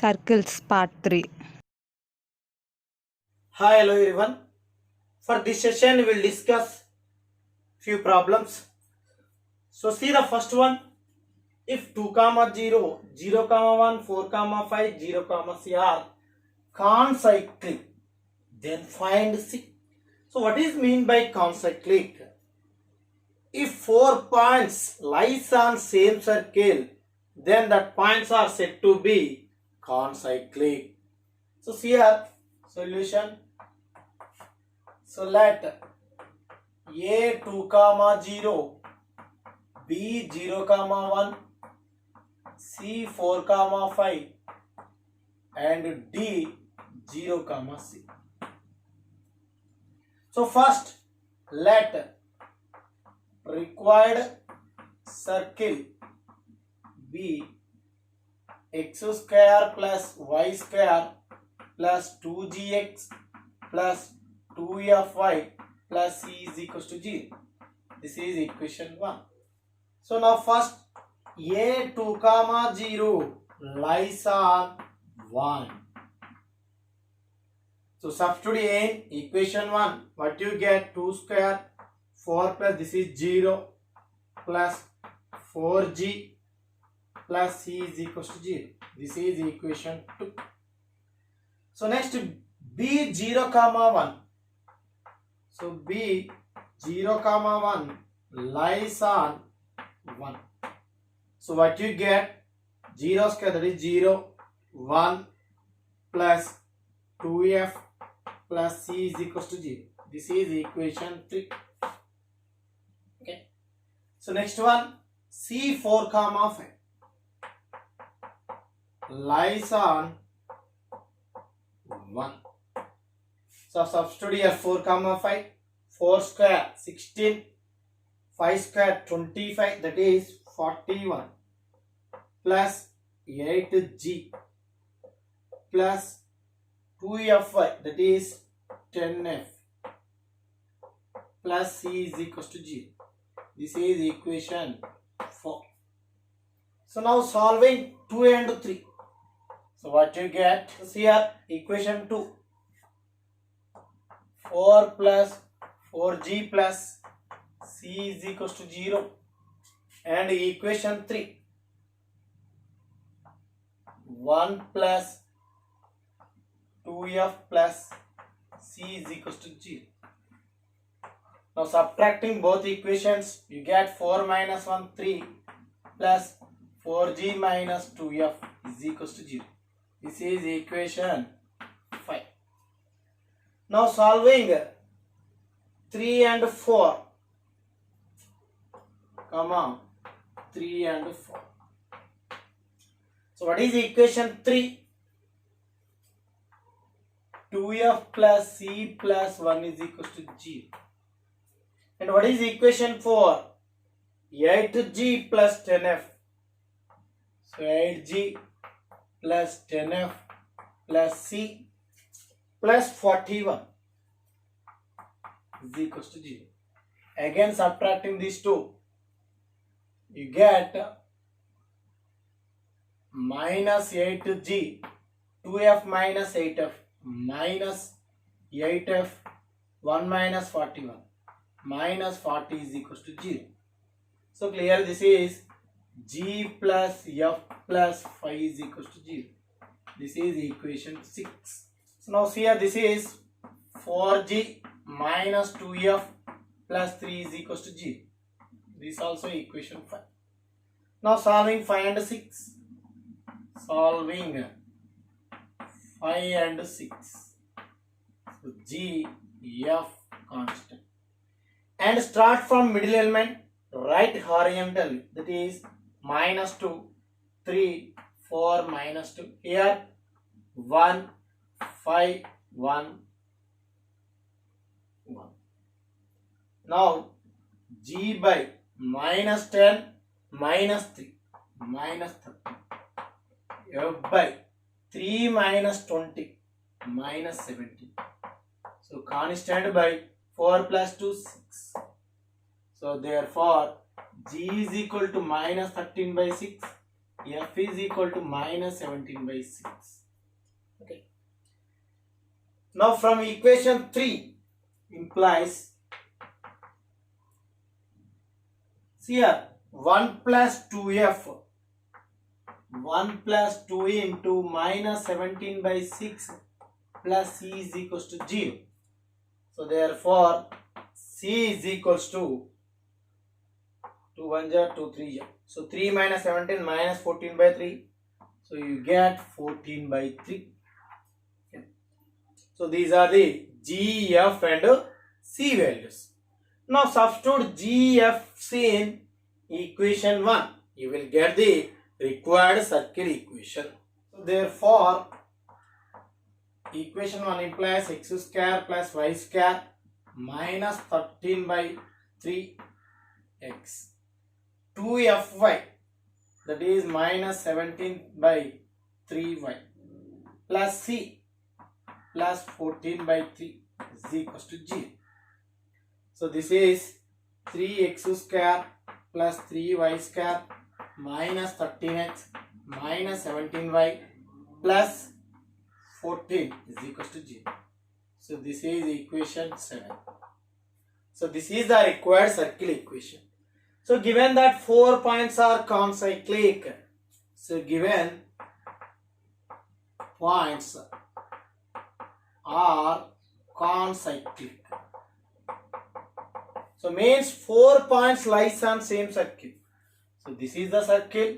Circles Part 3. Hi, hello everyone. For this session, we will discuss few problems. So, see the first one. If 2, 0, 0, 1, 4, 5, 0, C are concyclic, then find C. So, what is mean by concyclic? If 4 points lies on same circle, then that points are said to be concyclic. So, see here solution. So, let A 2, 0, B 0, 1, C 4, 5 and D 0, C. So first let required circle be x square plus y square plus 2gx plus 2fy plus c is equals to 0. This is equation 1. So now first A 2, 0 lies on 1. So substitute in equation 1. What you get? 2 square 4 plus this is 0 plus 4g plus c is equals to 0. This is equation 2. So next B 0, 1. So B 0, 1 lies on 1. So what you get? 0 square, that is 0, 1 plus 2f plus c is equals to 0. This is equation 3. Okay. So next one, C 4, 5 lies on 1. So substitute here 4, 5. 4 square 16, 5 square 25, that is 41 plus 8g plus 2fy, that is 10f plus c is equals to 0. This is equation 4. So now solving 2 and 3. So what you get? See here equation 2. 4 plus 4g plus c is equals to 0 and equation 3. 1 plus 2f plus c is equals to 0. Now subtracting both equations, you get 4 minus 1, 3 plus 4g minus 2f is equals to 0. This is equation 5. Now solving 3 and 4. Come on, 3 and 4. So what is equation 3? 2f plus c plus 1 is equals to 0. And what is equation 4? 8g plus 10f. So 8g plus 10f plus c plus 41 is equals to 0. Again subtracting these two, you get minus 8g, 2f minus 8f, minus 8f, 1 minus 41, minus 40 is equals to 0. So clear, this is g plus f plus 5 is equals to 0. This is equation 6. So now see here, this is 4g minus 2f plus 3 is equals to 0. This also equation 5. Now solving 5 and 6. Solving 5 and 6. So g, f constant. And start from middle element, right horizontal, that is minus 2, 3, 4, minus 2. Here 1, 5, 1, 1. Now g by minus 10, minus 3, minus 30. F by 3 minus 20, minus 17. So constant by 4 plus 2, 6. So therefore G is equal to minus 13 by 6 f is equal to minus 17 by 6. Okay. Now from equation 3 implies, see here, 1 plus 2f, 1 plus 2 into minus 17 by 6 plus c is equals to 0. So therefore c is equals to 2 1 ja 2 3 ja. So 3 minus 17 minus 14 by 3. So you get 14 by 3. Okay. So these are the G, F and C values. Now substitute G, F, C in equation 1. You will get the required circle equation. So therefore equation 1 implies x square plus y square minus 13 by 3x. 2fy, that is minus 17 by 3y, plus c plus 14 by 3 is equals to 0. So this is 3x square plus 3y square minus 13x minus 17y plus 14 is equals to 0. So this is equation 7. So this is the required circle equation. So given that 4 points are concyclic, so given points are concyclic, so means 4 points lies on same circle. So this is the circle.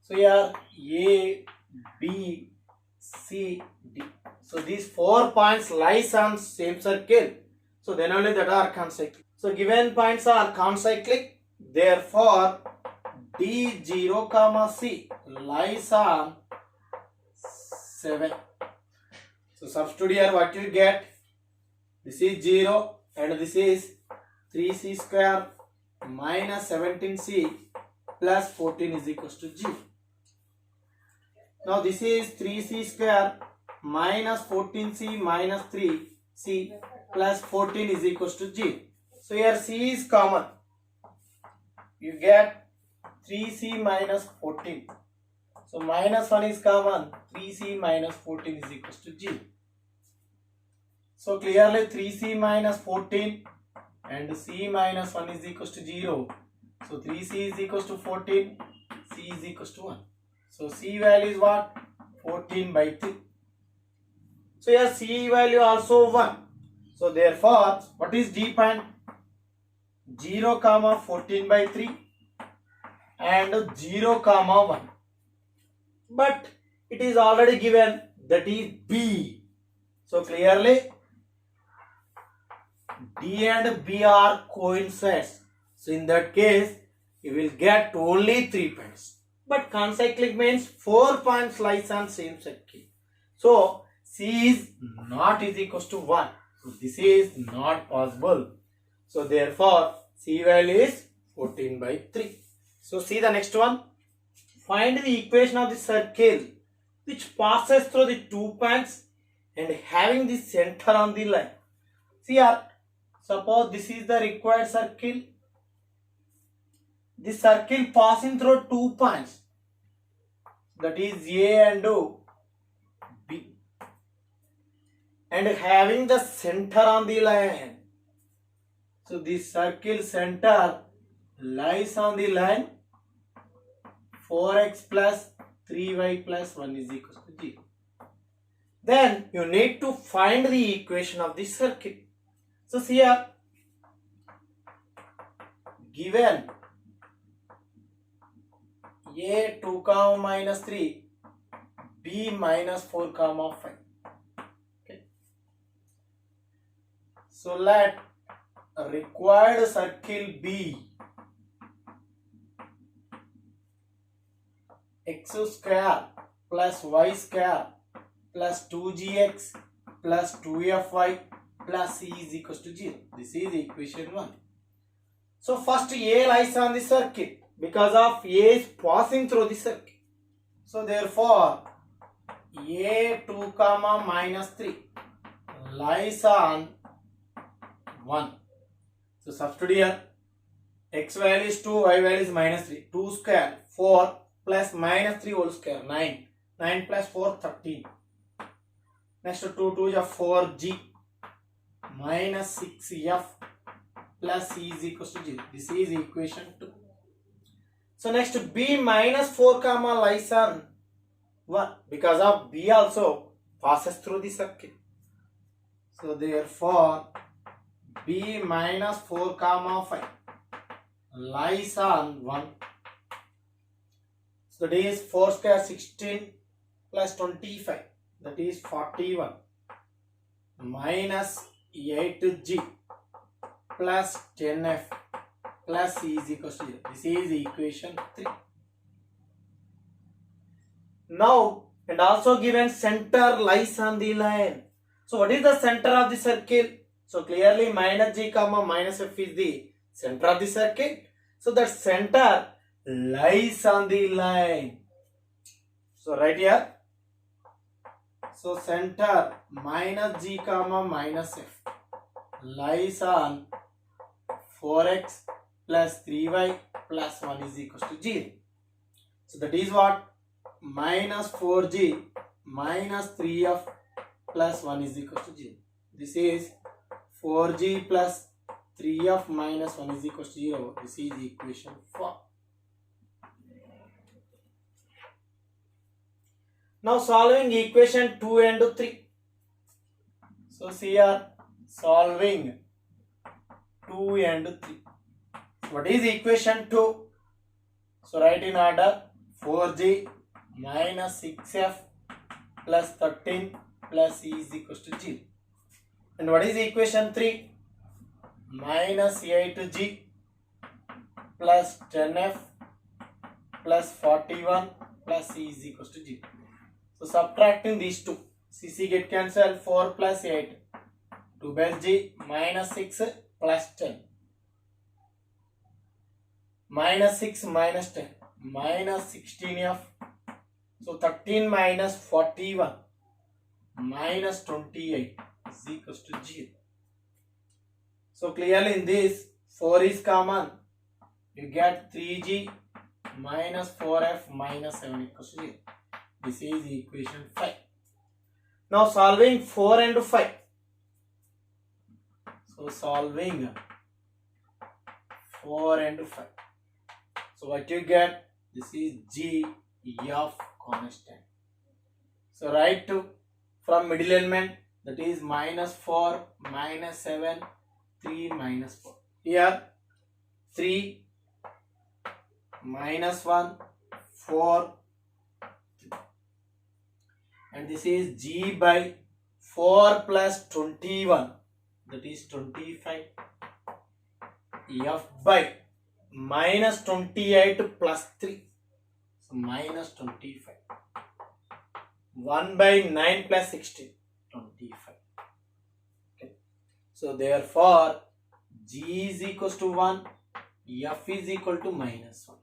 So here A, B, C, D. So these 4 points lies on same circle. So then only that are concyclic. So given points are concyclic, therefore D0 comma C lies on 7. So substitute here what you get. This is 0 and this is 3c square minus 17c plus 14 is equals to 0. Now this is 3c square minus 14c minus 3c plus 14 is equals to 0. So here c is common. You get 3c minus 14. So minus 1 is common. 3c minus 14 is equals to 0. So clearly 3c minus 14 and c minus 1 is equals to 0. So 3c is equals to 14. C is equals to 1. So c value is what? 14 by 3. So here c value also 1. So therefore what is D point? 0 comma 14 by 3 and 0 comma 1. But it is already given, that is B. So clearly D and B are coincides. So in that case you will get only 3 points. But concyclic means 4 points lies on same circle. So C is not is equals to 1. So this is not possible. So therefore C value is 14 by 3. So see the next one. Find the equation of the circle which passes through the 2 points and having the center on the line. See here, suppose this is the required circle. The circle passing through 2 points, that is A and B, and having the center on the line. So this circle center lies on the line 4x plus 3y plus 1 is equal to 0. Then you need to find the equation of the circle. So see here, given A 2 comma minus 3, B minus 4 comma 5. Okay. So let required circle B x square plus y square plus 2gx plus 2fy plus c is equals to 0. This is equation 1. So first A lies on the circle because of A is passing through the circle. So therefore A 2 comma minus 3 lies on 1. So substitute here, x value is 2, y value is minus 3. 2 square 4 plus minus 3 whole square 9. 9 plus 4 13. Next 2 2 is 4g minus 6f plus c is equals to 0. This is equation 2. So next b minus 4 comma lies on 1 because of b also passes through the circle. So therefore b minus 4 comma 5 lies on 1. So that is 4 square 16 plus 25, that is 41 minus 8g plus 10f plus c is equals to 0. This is equation 3. Now, and also given center lies on the line. So what is the center of the circle? So clearly minus g comma minus f is the center of the circle. So that center lies on the line. So right here. So center minus g comma minus f lies on 4x plus 3y plus 1 is equals to 0. So that is what? Minus 4g minus 3f plus 1 is equals to 0. This is 4g plus 3f minus 1 is equals to 0. This is equation 4. Now solving equation 2 and 3. So see here solving 2 and 3. What is equation 2? So write in order 4g minus 6f plus 13 plus c is equals to 0. And what is equation 3? Minus 8g plus 10f plus 41 plus c is equals to 0. So subtracting these two, cc get cancelled, 4 plus 8, 2 base g minus 6 plus 10, minus 6 minus 10, minus 16f, so 13 minus 41 minus 28 is equals to 0. So clearly in this 4 is common, you get 3g minus 4f minus 7 equals to 0. This is equation 5. Now solving 4 and 5. So solving 4 and 5. So what you get? This is g of constant. So write to from middle element, that is minus 4, minus 7, 3, minus 4. Here 3, minus 1, 4, 3. And this is g by 4 plus 21, that is 25, f by minus 28 plus 3, so minus 25, 1 by 9 plus 16, 25. Okay. So therefore g is equals to 1, f is equal to minus 1.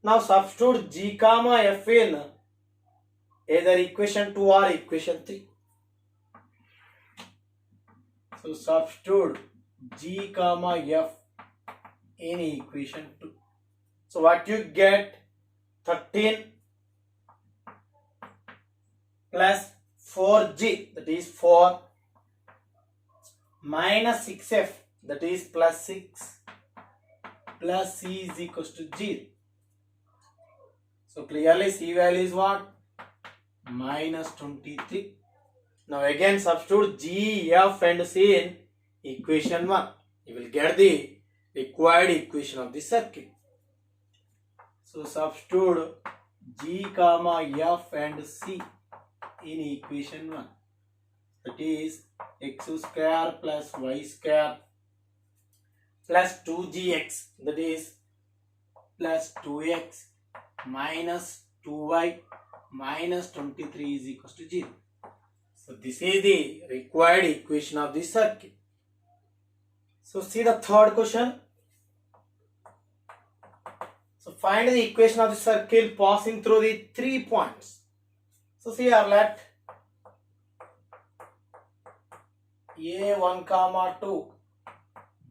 Now substitute g comma f in either equation 2 or equation 3. So substitute g comma f in equation 2. So what you get? 13 plus 4g, that is 4, minus 6f, that is plus 6, plus c is equals to 0. So clearly c value is what? Minus 23. Now again substitute g, f and c in equation 1. You will get the required equation of the circle. So substitute g comma f and c in equation 1. That is x square plus y square plus 2gx, that is plus 2x minus 2y minus 23 is equals to 0. So this is the required equation of the circle. So see the third question. So find the equation of the circle passing through the 3 points. So see here, let a 1 comma 2,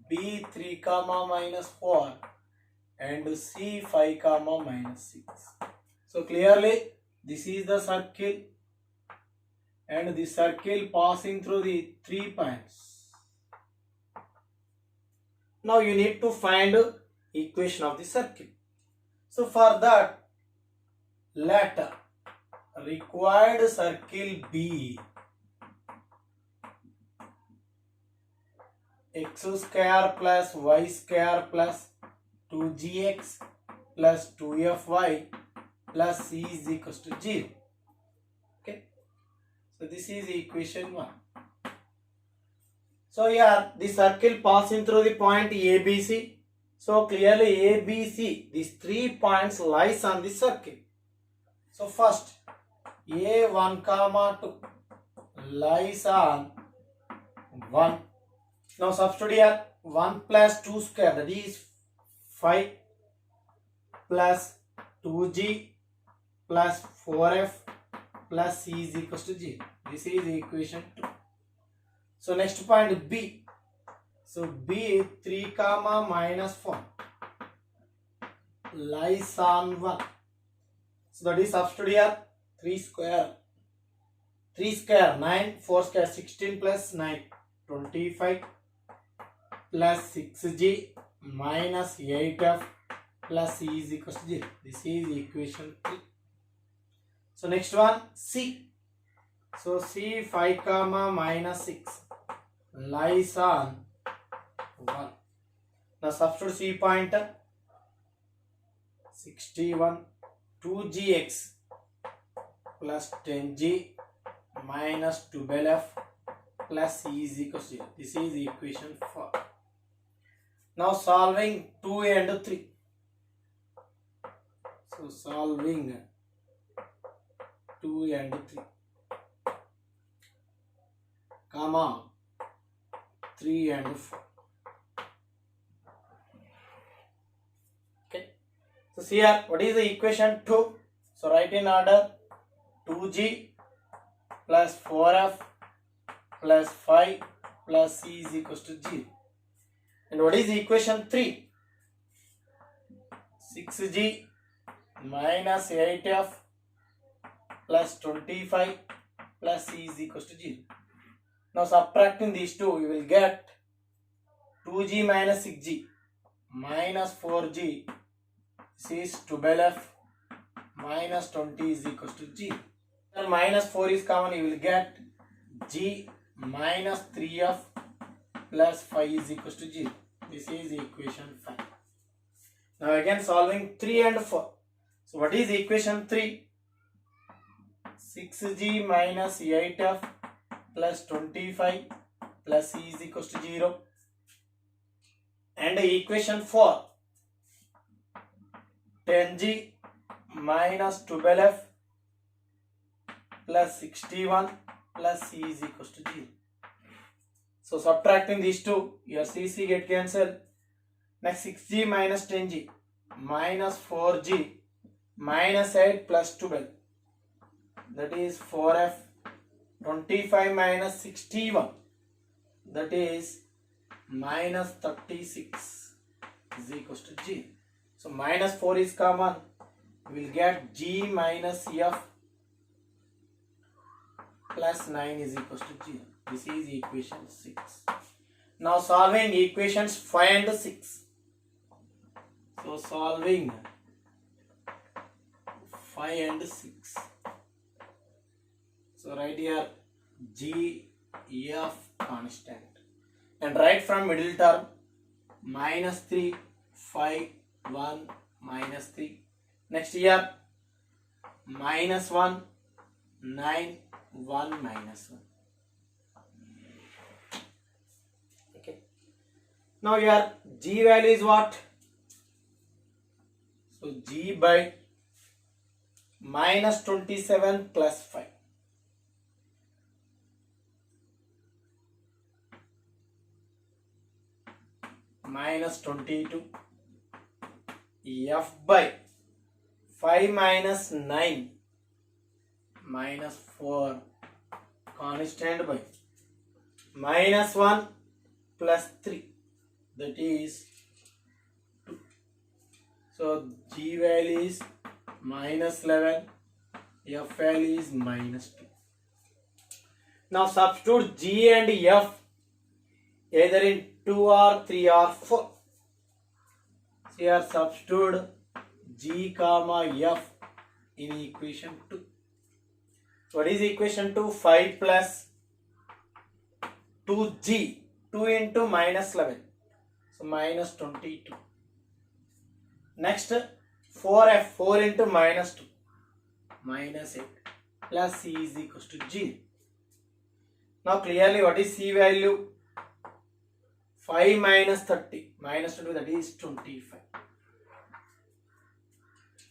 b 3 comma minus 4, and C 5 comma minus 6. So clearly this is the circle and the circle passing through the 3 points. Now you need to find equation of the circle. So for that, let required circle be x square plus y square plus 2gx plus 2fy plus c is equals to 0. Okay, so this is equation 1. So here the circle passing through the point ABC. So clearly ABC, these 3 points lies on the circle. So first A1 comma 2 lies on 1. Now substitute here 1 plus 2 square, that is 5 plus 2g plus 4f plus c is equals to 0. This is equation 2. So next point B. So B 3 comma minus 4 lies on 1. So that is substitute here 3 square 9, 4 square 16 plus 9 25 plus 6g minus 8f plus c is equals to 0. This is equation 3. So next one C. So C 5 comma minus 6 lies on 1. Now substitute C pointer 61 2gx plus 10g minus 12f plus c is equals to 0. This is equation 4. Now solving 2 and 3. So solving 2 and 3 comma 3 and 4. Okay. So see here, what is the equation 2? So write in order 2g plus 4f plus 5 plus c is equals to 0. And what is the equation 3? 6g minus 8f plus 25 plus c is equals to 0. Now subtracting these two, you will get 2g minus 6g minus 4g. This is 12f minus 20 is equals to 0. And minus 4 is common, you will get g minus 3f plus 5 is equals to 0. This is equation 5. Now again solving 3 and 4. So what is equation 3? 6g minus 8f plus 25 plus c is equals to 0. And equation 4, 10g minus 12f plus 61 plus c is equals to 0. So subtracting these two, your c get cancelled. Next 6g minus 10g minus 4g minus 8 plus 12, that is 4f. 25 minus 61, that is minus 36 is equals to g. So minus 4 is common, we will get g minus f plus 9 is equals to 0. This is equation 6. Now solving equations 5 and 6. So solving 5 and 6. So write here g f constant and write from middle term minus 3 5 1 minus 3. Next here minus 1 9 1 minus 1. Okay. Now your g value is what? So g by minus 27 plus 5. Minus 22, f by 5 minus 9 minus 4 constant by minus 1 plus 3, that is 2. So G value is minus 11, F value is minus 2. Now substitute G and F either in 2 or 3 or 4. So here substitute G comma F in equation 2. So what is equation 2? 5 plus 2G, 2 into minus 11. So minus 22. Next 4F, 4 into minus 2. Minus 8 plus C is equals to 0. Now clearly what is C value? 5 minus 30. Minus 20, that is 25.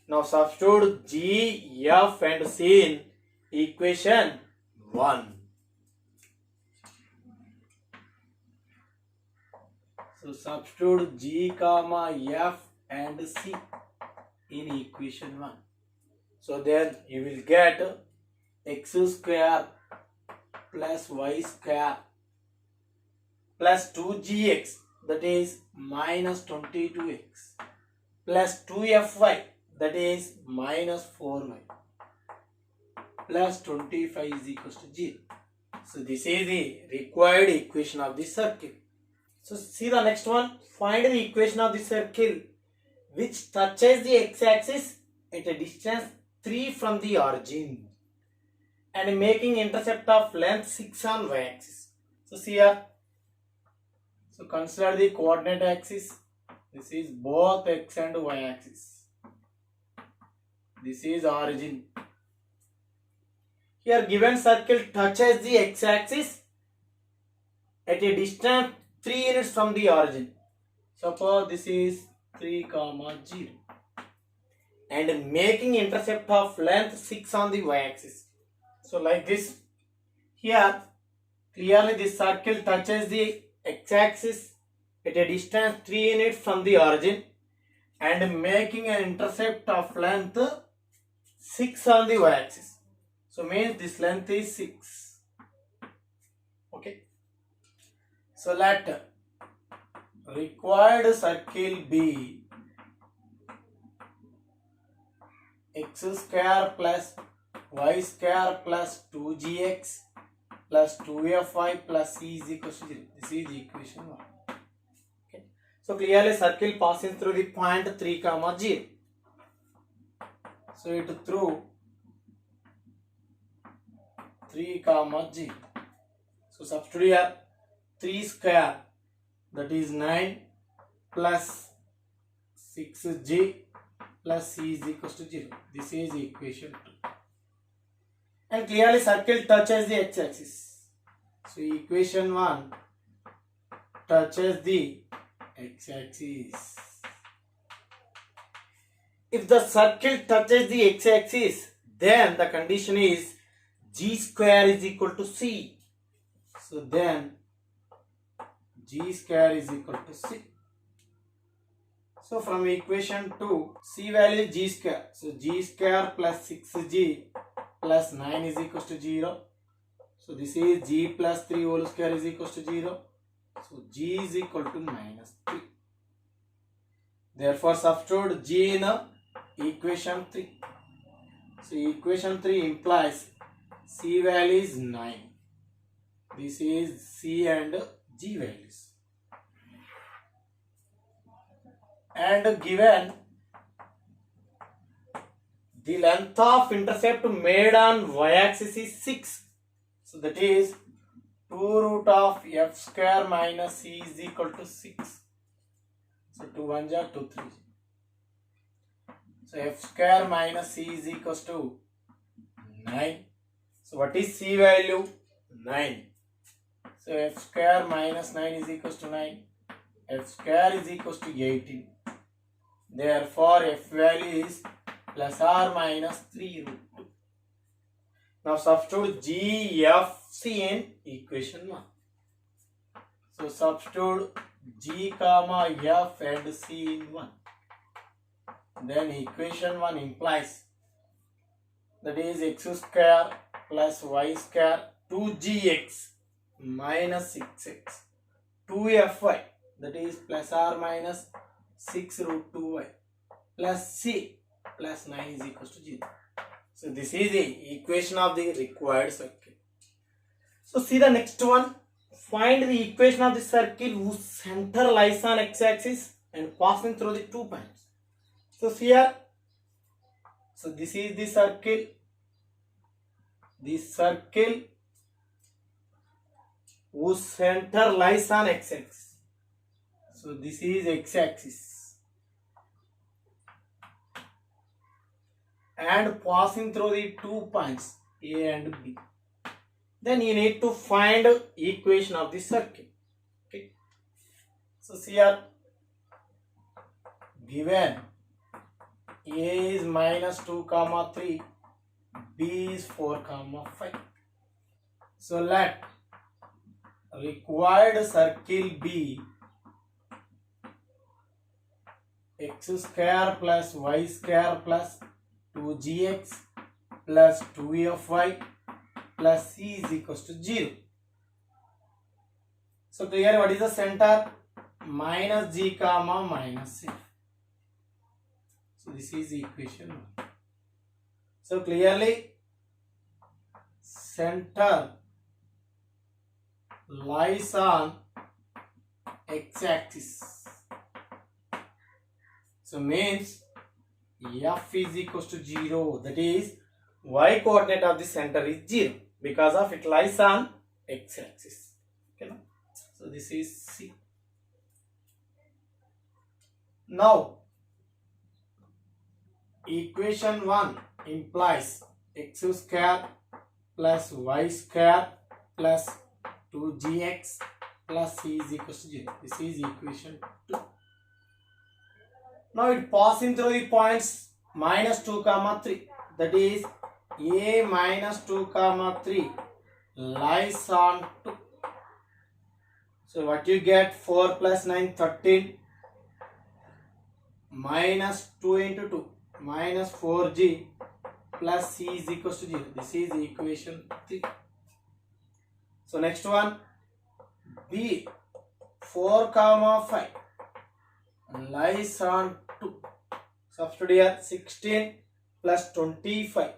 Now substitute G, F and C in equation 1. So substitute G comma F and C in equation 1. So then you will get x square plus y square plus 2gx, that is minus 22x, plus 2fy, that is minus 4y, plus 25 is equals to 0. So this is the required equation of the circle. So see the next one. Find the equation of the circle which touches the x-axis at a distance 3 from the origin and making intercept of length 6 on y-axis. So see here. So consider the coordinate axis. This is both x and y-axis. This is origin. Here given circle touches the x-axis at a distance 3 units from the origin. Suppose this is 3, 0 and making intercept of length 6 on the y-axis. So like this. Here clearly this circle touches the x-axis at a distance 3 units from the origin and making an intercept of length 6 on the y-axis. So means this length is 6. Okay. So let required circle be x square plus y square plus 2gx plus 2fy plus c is equal to 0. This is equation 1. Okay. So clearly circle passing through the point 3, 0. So it through 3, 0. So substitute here 3 square, that is 9 plus 6g plus c is equal to 0. This is equation 2. And clearly circle touches the x-axis. So equation 1 touches the x-axis. If the circle touches the x-axis, then the condition is g square is equal to c. So then g square is equal to c. So from equation 2, c value is g square. So g square plus 6g plus 9 is equal to 0. So this is g plus 3 whole square is equal to 0. So g is equal to minus 3. Therefore substitute g in equation 3. So equation 3 implies c value is 9. This is c and g values. And given the length of intercept made on y-axis is 6. So that is 2 root of f square minus c is equal to 6. So 2 1 are 2 3. So f square minus c is equal to 9. So what is c value? 9. So f square minus 9 is equal to 9. F square is equal to 18. Therefore f value is plus or minus 3 root 2. Now substitute g, f, c in equation 1. So substitute g comma f and c in 1. Then equation 1 implies, that is x square plus y square 2gx minus 6x 2fy, that is plus or minus 6 root 2y plus C plus 9 is equals to 0. So this is the equation of the required circle. So see the next one. Find the equation of the circle whose center lies on x-axis and passing through the 2 points. So here, so this is the circle. This circle whose center lies on x-axis. So this is x-axis and passing through the 2 points A and B. Then you need to find equation of the circle. Okay. So here given A is minus 2 comma 3, B is 4 comma 5. So let required circle be x square plus y square plus 2gx plus 2fy plus c is equals to 0. So clear what is the center? Minus g comma minus f. So this is equation 1. So clearly center lies on x-axis. So means f is equals to 0. That is y coordinate of the center is 0 because of it lies on x-axis. Okay, so this is C. Now equation 1 implies x square plus y square plus 2gx plus c is equals to 0. This is equation 2. Now it passing through the points minus 2 comma 3. That is A minus 2 comma 3 lies on 2. So what you get? 4 plus 9, 13 minus 2 into 2 minus 4g plus c is equals to 0. This is equation 3. So next one, B 4 comma 5 lies on 2. Substitute here 16 plus 25,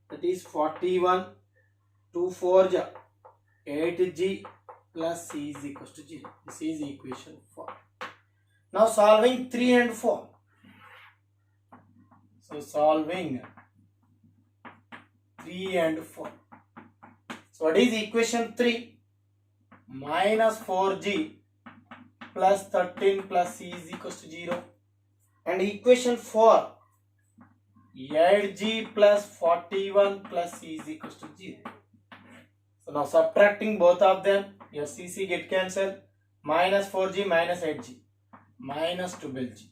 that is 41, 2 4 ja 8g plus c is equals to 0. This is equation 4. Now solving 3 and 4. So solving 3 and 4. So what is equation 3? Minus 4g plus 13 plus c is equals to 0. And equation 4, 8g plus 41 plus c is equals to 0. So now subtracting both of them, your cc get cancelled. Minus 4g minus 8g minus 12g.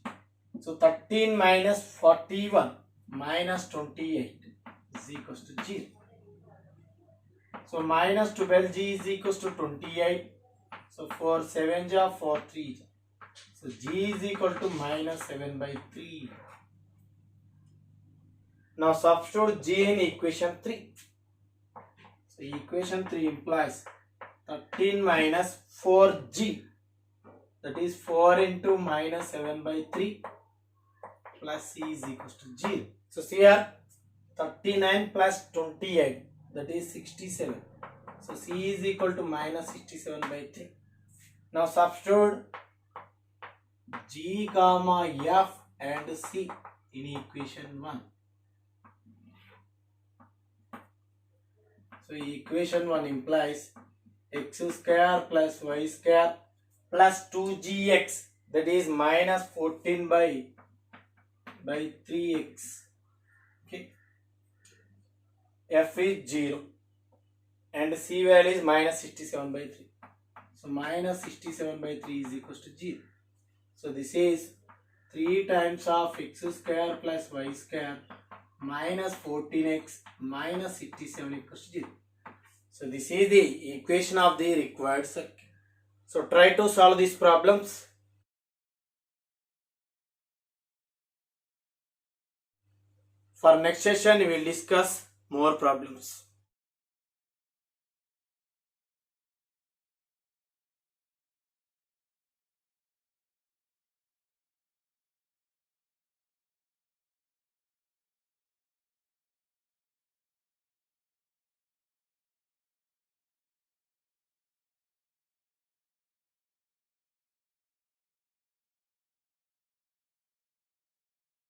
So 13 minus 41 minus 28 is equals to 0. So minus 12g is equals to 28. So 4 7 ja 4 3 ja. So g is equal to minus 7 by 3. Now substitute g in equation 3. So equation 3 implies 13 minus 4g, that is 4 into minus 7 by 3 plus c is equals to 0. So see here 39 plus 28, that is 67. So c is equal to minus 67 by 3. Now substitute g comma f and c in equation 1. So equation 1 implies x square plus y square plus 2gx, that is minus 14 by 3x. Okay, f is 0 and c value is minus 67 by 3. So minus 67 by 3 is equals to 0. So this is 3 times of x square plus y square minus 14x minus 67 equals to 0. So this is the equation of the required circle. So try to solve these problems. For next session we will discuss more problems.